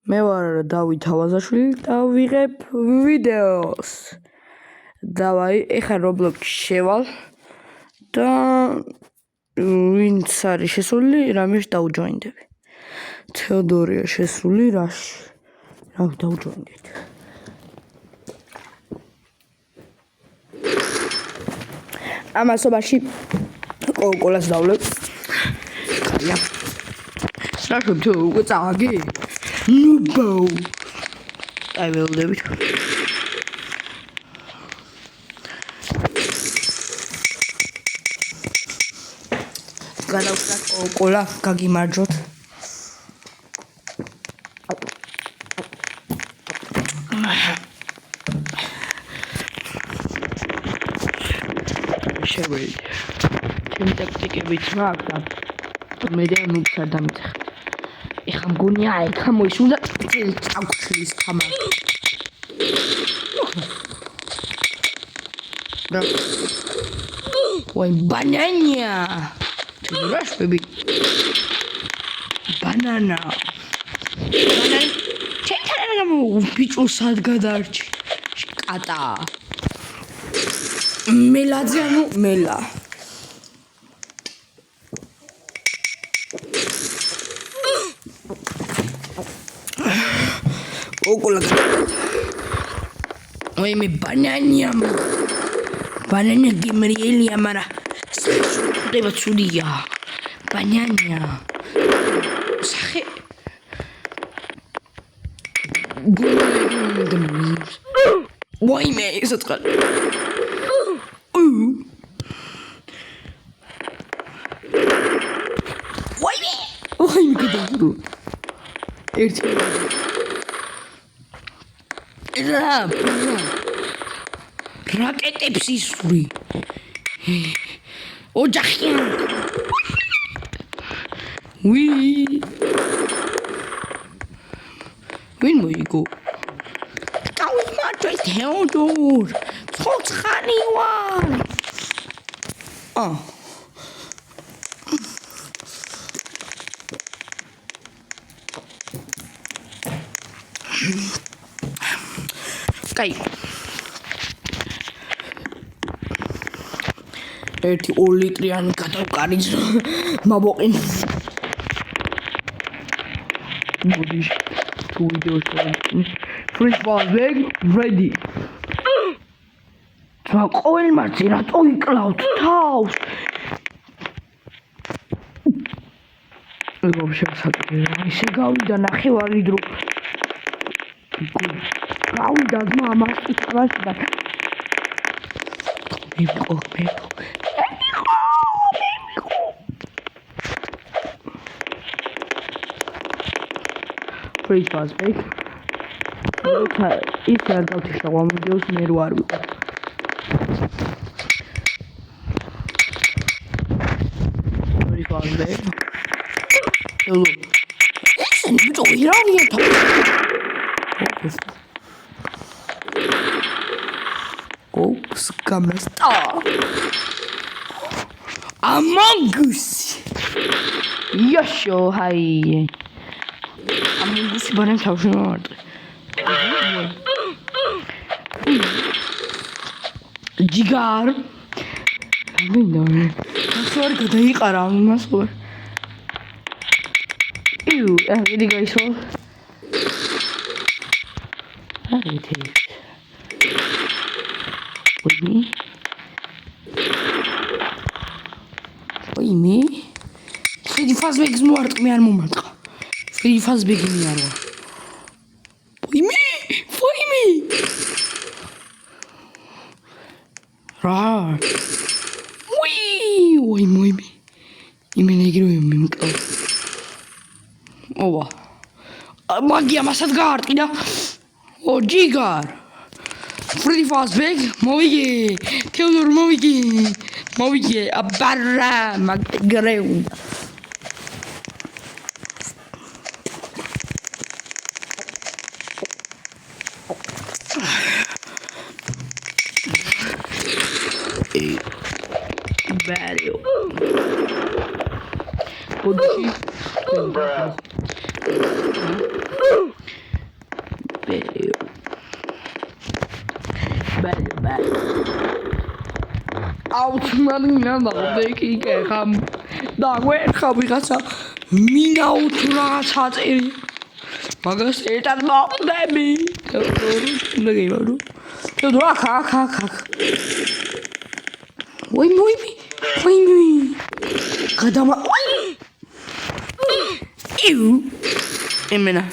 მე ვარ დავით ავაზაშვილი და ვიღებ ვიდეოს. დავაი, ეხლა Roblox-ში შევალ და ვინც არის შესული, რამეში დავჯოინდები. თეოდორია შესული რაში? რა დავჯოინდეთ? ამასობაში კოკოლას დავლებ. ხარია. რა თუ უკვე წავაგი? ნუ აი ველოდებით. გადავხდა კოკოლა, გაგიმარჯოთ. შევედი. ჩემი ტაქტიკებიც მაქვს და მე და მიცარ დამიცხ. ეხლა მგონია ეხლა მოისურდა წავქცლის ხამა. და ვაი ბანანია. თურაშ ბები. ბანანა. ჩეთარა ბიჭო სად გადარჩი? კატა. მელაძე ანუ მელა. კოკოლა. ой მე ბანანია. ბანანა გემრიელია, მაგრამ ხდება ცუდია. ბანანია. სახე ой მე ისე თქვა. ой მე გადაგდო. ერთი რაკეტებს ისვრი. ოჯახი. ვინ მოიგო? დავიმარჯვე თეოდორ. ცოცხალი ვარ. კაი. ერთი 2 ლიტრიანი გადავკარიც მაბოყინ. მოდი თუ ვიდეოს Free Fire Big ready. რა ყოველ მარცი რატო იკლავთ თავს? ეგ შევსაკეთე. ისე გავიდა ნახევარი დრო. გავიდა ძმა ამას იქნაში და მიყო. Free Fire Big. ის არ გავთიშა ვიდეოს მე რო არ ვიყო. Free Fire Big. Hello. ესენი ბიჭო ვირანია თა. Oops, გამესტა. Among Us. იაშო, ჰაი. Among Us ბანემ თავში მოვარტყე. ჯიგარ. მინდორ. ახლა გადაიყარა ამას ხო? დიდი გაისო. არითი. ой მე Free Fire Big მოარტყმე არ მომარტყა. Free Fire Big მიარვა. ой მე რა ой მე იმენ ეგრევე მიმკავ. ова მაგია მასად გაარტყიდა. ჯიგარ. Free Fire Big მოვიგე. თეოდორ მოვიგე. აბარა მაგრეუ. Valeu. Hoje აუცმარინა მაღდეკიკე ხამ და გვერხა ვიღაცა მინაუთ რაღაცა წერი მაგას ერთად მოვდები და გეიმარო და აქ ვაი გადამა იუ ემენა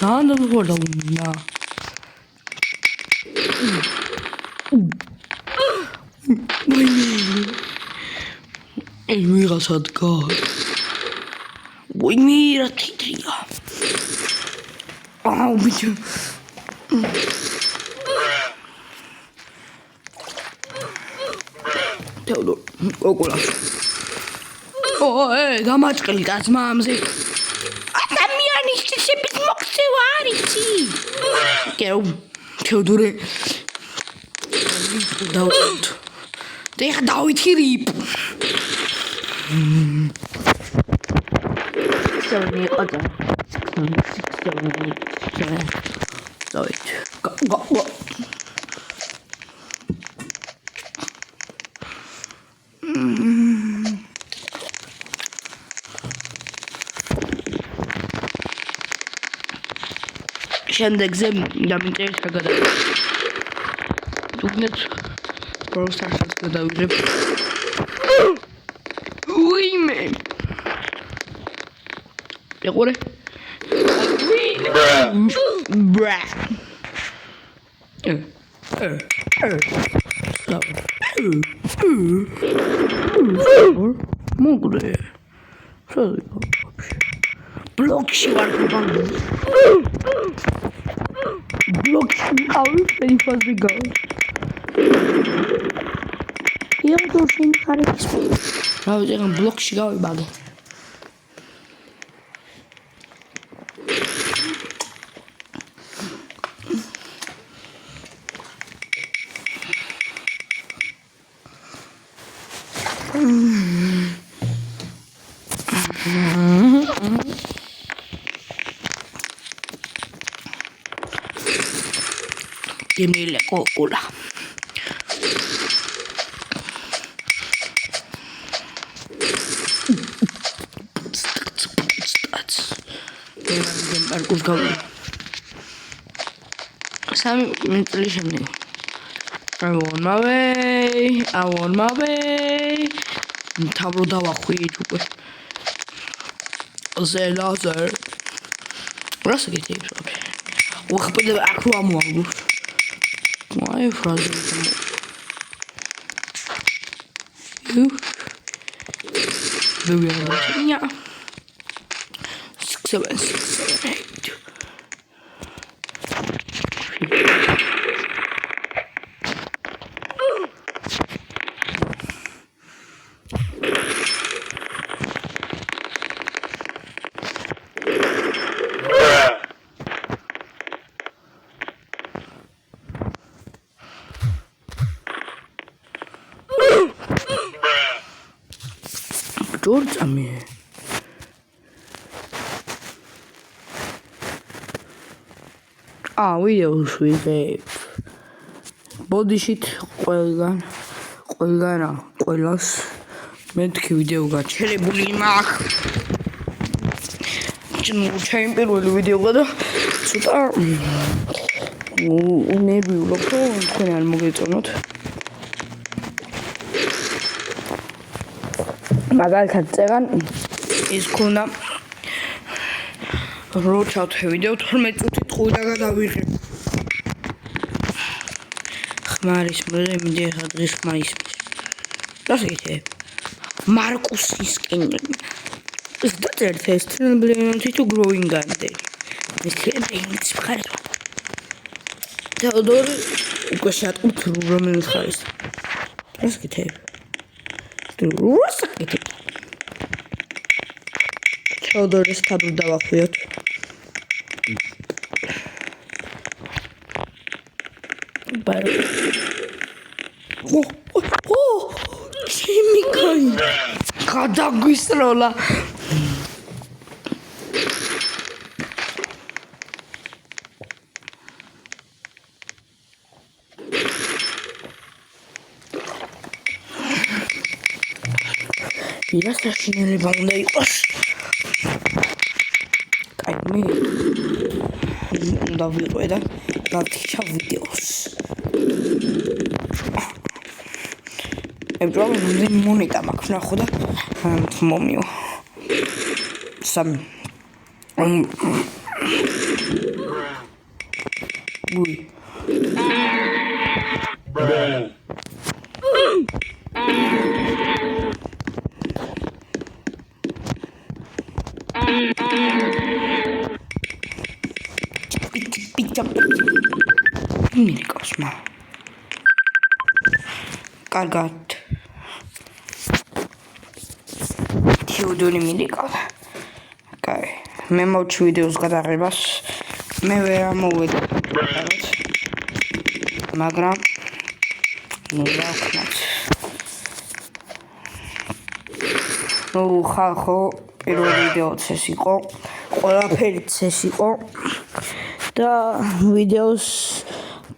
나는 그걸 없나? 의미가 sad까? 의미라 티티야. 아우 미쳐. 태우도 오고라. 에이 나마치까지 가스마음새. Teodore David tegen David riep. Sorry, other. David, go. შემდეგზე დამინტერეს გადადა. თუნდაც პროსტაშს გადავიღებ. უიმე. ეყურე. ბრა. მოგრე. ბლოკში ვარ გაბანდი. Blokში ავი ფეიფაზე გავა. იაგო შენ ხარებს. რა ვიცი, ან ბლოკში გავიბადე. Gemile kokula. Dem arkus gauli. Sami mentally shemne. I want my way. Tablo დავახვი იჭუპე. Laser. Რას გითხრებს ვაფშე? უხპედე აქ რო ამოაგდო. Why frozen? You? Do we have a yeah? 6, 7, 8. George Amir. Videos with a body sheet ყველას მეთქი ვიდეო გაჩერებული მაგ ჩემი პირველი ვიდეო და ცოტა ნერვიულობ რომ თქვენ არ მოგეწონოთ მაგალითად წერან ის ქონა რო ჩავთვე ვიდეო 12 წუთით ყუდა გადავიღე. ხმარის მერე მიდი ახლა დღის ხმა ისმის. დასგეთე. მარკუსისკენ. ეს დაწერთ ეს ability to growing gande. ეს ability მხარეს. თეოდორი უკვე შეატყობთ რომელიც ხარის. დასგეთე. რუსაკეთე. თეოდორის თაბლ დავახვიოთ. ბარო. ჩემიკაი. გადაგვისროლა. Ირას საშინელება უნდა იყოს. კაი, მე უნდა ვიყო და დავთიშა ვიდეოს. ებრალონზე მონეტა მაქვს ნახო და მომიო. სამი. უი. მირიკოსმა. კარგად. თეოდორი მირიკოს. კაი. მე მოვჩი ვიდეოს გადაღებას. მე ვერ ამოვედი. მაგრამ ნუ დავქნათ. ნუ ხალხო პირველ ვიდეოც ეს იყო. ყველაფერიც ეს იყო. და ვიდეოს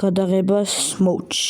გადაღებას მოვჩი.